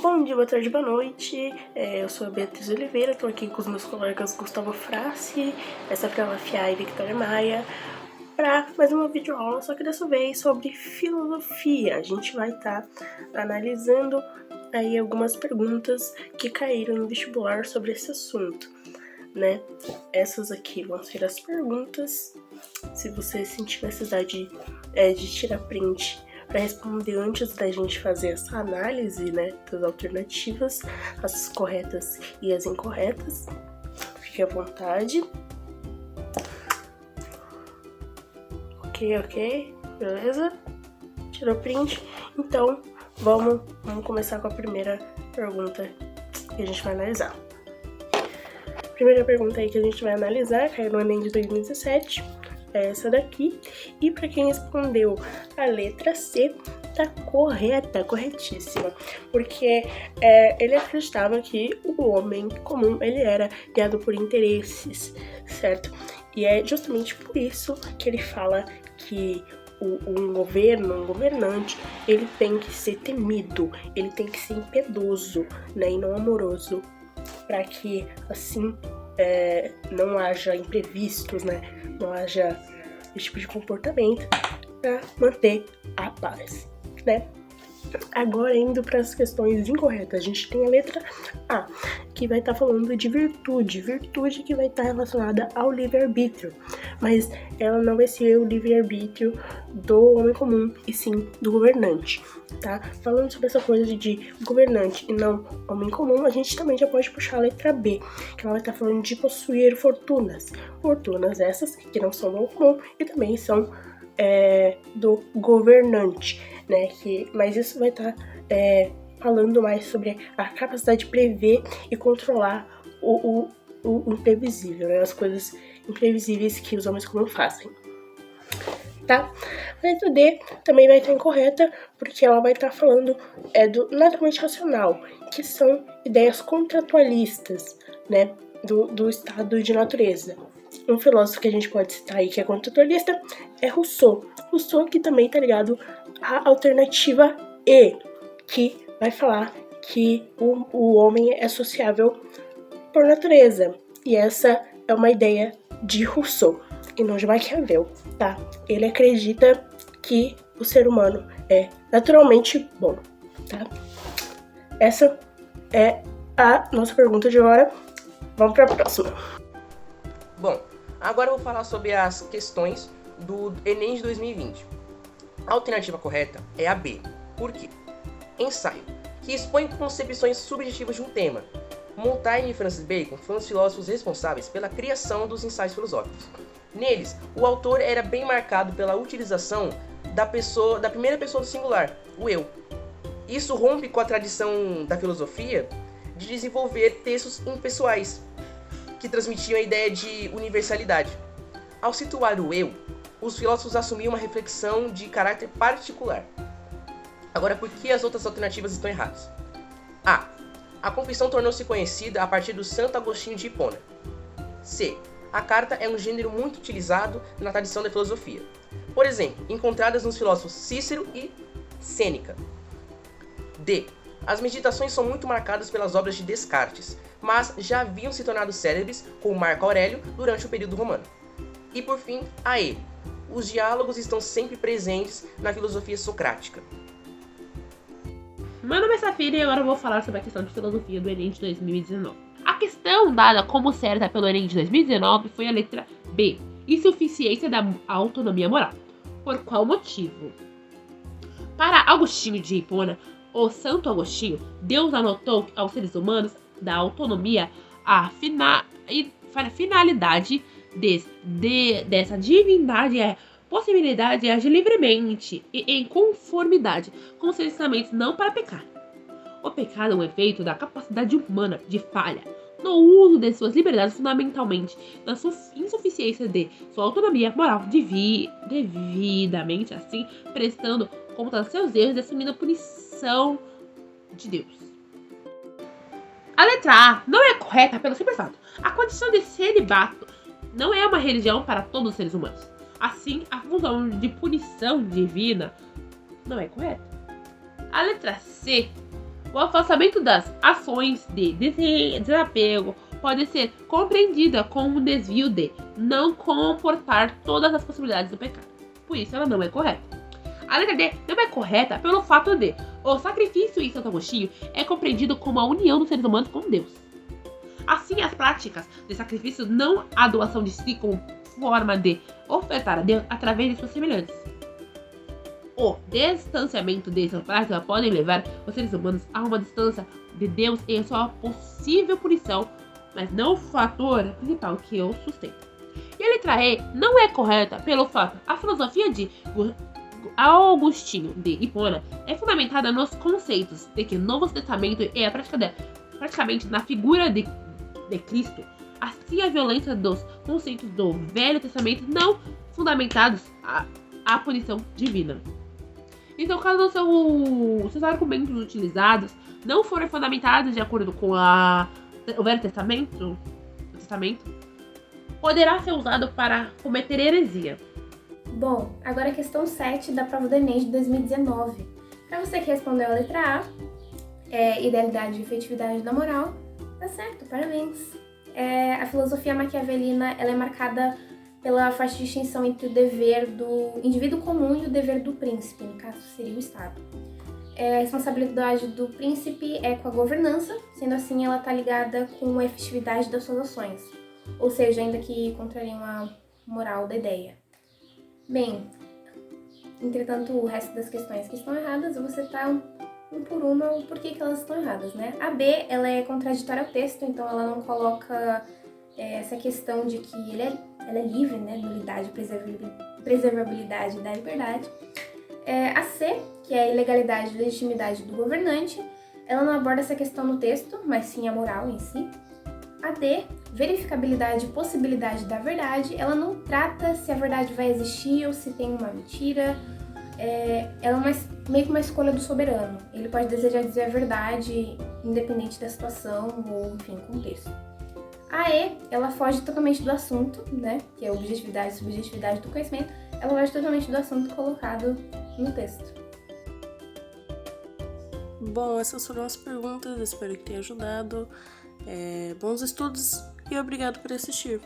Bom dia, boa tarde, boa noite. Eu sou a Beatriz Oliveira, estou aqui com os meus colegas Gustavo Frassi, Sabrina Fiai e Victoria Maia, para mais uma videoaula, só que dessa vez sobre filosofia. A gente vai estar analisando aí algumas perguntas que caíram no vestibular sobre esse assunto, né? Essas aqui vão ser as perguntas. Se você sentir necessidade de tirar print para responder antes da gente fazer essa análise, né, das alternativas, as corretas e as incorretas, fique à vontade. Ok, beleza? Tirou print? Então, vamos começar com a primeira pergunta que a gente vai analisar. A primeira pergunta aí que a gente vai analisar caiu no Enem de 2017. É essa daqui, e para quem respondeu a letra C, tá correta, corretíssima, porque ele acreditava que o homem comum, ele era guiado por interesses, certo? E é justamente por isso que ele fala que um governante, ele tem que ser temido, ele tem que ser impiedoso, né, e não amoroso, para que, assim, não haja imprevistos, né? Não haja esse tipo de comportamento para manter a paz, né? Agora, indo para as questões incorretas, a gente tem a letra A, que vai estar falando de virtude que vai estar relacionada ao livre-arbítrio, mas ela não vai ser o livre-arbítrio do homem comum, e sim do governante, tá? Falando sobre essa coisa de governante e não homem comum, a gente também já pode puxar a letra B, que ela vai estar falando de possuir fortunas essas que não são do homem comum e também são do governante, né? Mas isso vai estar falando mais sobre a capacidade de prever e controlar o imprevisível, né? As coisas imprevisíveis que os homens comuns fazem, tá? A letra D também vai estar incorreta, porque ela vai estar falando do naturalmente racional, que são ideias contratualistas, né? Do estado de natureza. Um filósofo que a gente pode citar aí que é contratualista é Rousseau. Rousseau que também tá ligado à alternativa E, que vai falar que o homem é sociável por natureza. E essa é uma ideia de Rousseau e não de Maquiavel, tá? Ele acredita que o ser humano é naturalmente bom, tá? Essa é a nossa pergunta de agora. Vamos para a próxima. Bom, agora eu vou falar sobre as questões do Enem de 2020. A alternativa correta é a B. Por quê? Ensaio, que expõe concepções subjetivas de um tema. Montaigne e Francis Bacon foram os filósofos responsáveis pela criação dos ensaios filosóficos. Neles, o autor era bem marcado pela utilização da primeira pessoa do singular, o eu. Isso rompe com a tradição da filosofia de desenvolver textos impessoais, que transmitiam a ideia de universalidade. Ao situar o eu, os filósofos assumiam uma reflexão de caráter particular. Agora, por que as outras alternativas estão erradas? A. A confissão tornou-se conhecida a partir do Santo Agostinho de Hipona. C. A carta é um gênero muito utilizado na tradição da filosofia. Por exemplo, encontradas nos filósofos Cícero e Sêneca. D. As meditações são muito marcadas pelas obras de Descartes, mas já haviam se tornado célebres com Marco Aurélio durante o período romano. E por fim, a E. Os diálogos estão sempre presentes na filosofia socrática. Meu nome é Safira e agora eu vou falar sobre a questão de filosofia do Enem de 2019. A questão dada como certa pelo Enem de 2019 foi a letra B, insuficiência da autonomia moral. Por qual motivo? Para Agostinho de Hipona, o Santo Agostinho, Deus anotou aos seres humanos da autonomia a finalidade dessa divindade é possibilidade de agir livremente e em conformidade com os ensinamentos, não para pecar. O pecado é um efeito da capacidade humana de falha no uso de suas liberdades, fundamentalmente na insuficiência de sua autonomia moral, devidamente assim, prestando conta dos seus erros e assumindo a punição de Deus. A letra A não é correta pelo simples fato. A condição de celibato não é uma religião para todos os seres humanos. Assim, a função de punição divina não é correta. A letra C O afastamento das ações de desapego pode ser compreendida como um desvio de não comportar todas as possibilidades do pecado. Por isso, ela não é correta. A letra D não é correta pelo fato de o sacrifício em Santo Agostinho é compreendido como a união dos seres humanos com Deus. Assim, as práticas de sacrifício não a doação de si como forma de ofertar a Deus através de suas semelhantes. O distanciamento dessa prática podem levar os seres humanos a uma distância de Deus em sua possível punição, mas não o fator principal que o sustenta. E a letra E não é correta pelo fato a filosofia de Agostinho de Hipona é fundamentada nos conceitos de que o Novo Testamento é praticamente na figura de Cristo. Assim, a violência dos conceitos do Velho Testamento não fundamentados à punição divina. Então, caso seus argumentos utilizados não forem fundamentados de acordo com o Velho Testamento, poderá ser usado para cometer heresia. Bom, agora a questão 7 da prova do Enem de 2019. Para você que respondeu a letra A, idealidade e efetividade da moral, tá certo, parabéns. A filosofia maquiavelina ela é marcada pela forte distinção entre o dever do indivíduo comum e o dever do príncipe, no caso seria o Estado. A responsabilidade do príncipe é com a governança, sendo assim ela está ligada com a efetividade das suas ações, ou seja, ainda que contrariam a moral da ideia. Bem, entretanto, o resto das questões que estão erradas, eu vou citar um por uma o porquê que elas estão erradas, né? A B, ela é contraditória ao texto, então ela não coloca essa questão de que ela é livre, né? Nulidade, preservabilidade da liberdade. A C, que é a ilegalidade e legitimidade do governante, ela não aborda essa questão no texto, mas sim a moral em si. A D, verificabilidade e possibilidade da verdade, ela não trata se a verdade vai existir ou se tem uma mentira. Ela é meio que uma escolha do soberano. Ele pode desejar dizer a verdade, independente da situação ou, enfim, contexto. A E, ela foge totalmente do assunto, né? Que é objetividade e subjetividade do conhecimento. Ela foge totalmente do assunto colocado no texto. Bom, essas foram as perguntas, espero que tenha ajudado. Bons estudos e obrigado por assistir.